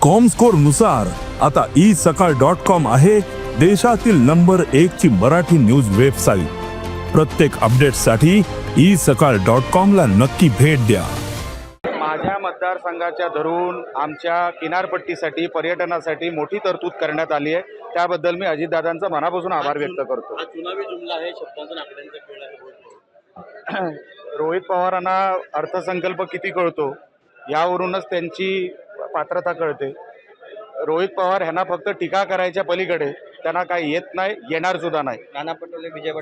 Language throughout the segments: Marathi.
कॉमस्कोर नुसार आता isakal.com आहे देशातील नंबर 1 ची मराठी न्यूज वेबसाईट। प्रत्येक अपडेटसाठी isakal.com ला नक्की भेट द्या। माझ्या मतदारसंघाच्या धरून आमच्या किनारपट्टीसाठी पर्यटनासाठी मोठी तरतूद करण्यात आली आहे। त्याबद्दल मी अजितदादांचा मनापासून आभार व्यक्त करतो। हा चुनावी जुमला आहे, शब्दांचा आकड्यांचा खेळ आहे। रोहित पवारांना अर्थसंकल्प किती कळतो यावरूनच त्यांची पात्रता कळते। रोहित पवार ह्यांना फक्त टीका करायच्या पलीकडे त्यांना काही येत नाही, येणार सुद्धा नाही। नाना पटोले विजय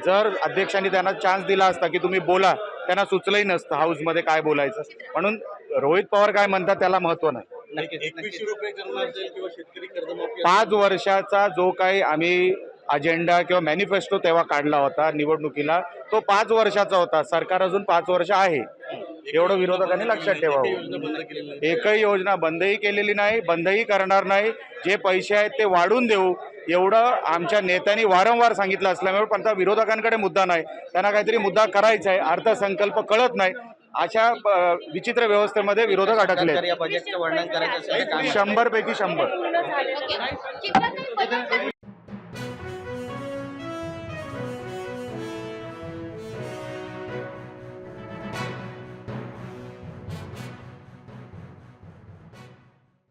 जर अध्यक्षांनी त्यांना चान्स दिला असता की तुम्ही बोला, त्यांना सुचलंही नसतं हाऊसमध्ये काय बोलायचं। म्हणून रोहित पवार काय म्हणतात त्याला महत्त्व नाही। 2100 रुपये करणार असेल किंवा शेतकरी कर्जमाफी 5 वर्षाचा जो काही आम्ही अजेंडा किंवा मॅनिफेस्टो तेव्हा काढला होता निवडणुकीला, तो 5 वर्षाचा होता। सरकार अजून 5 वर्ष आहे, एवढं विरोधकांनी लक्षात ठेवावं। एकही योजना बंदही केलेली नाही, बंदही करणार नाही। जे पैसे आहेत ते वाढून देऊ एवढं आमच्या नेत्यांनी वारंवार सांगितलं असल्यामुळे, पण त्या विरोधकांकडे मुद्दा नाही, त्यांना काहीतरी मुद्दा करायचा आहे। अर्थसंकल्प कळत नाही, अशा विचित्र व्यवस्थेमध्ये विरोधक अडकले। या बजेटचं वर्णन करायचं असेल 100 पैकी 100।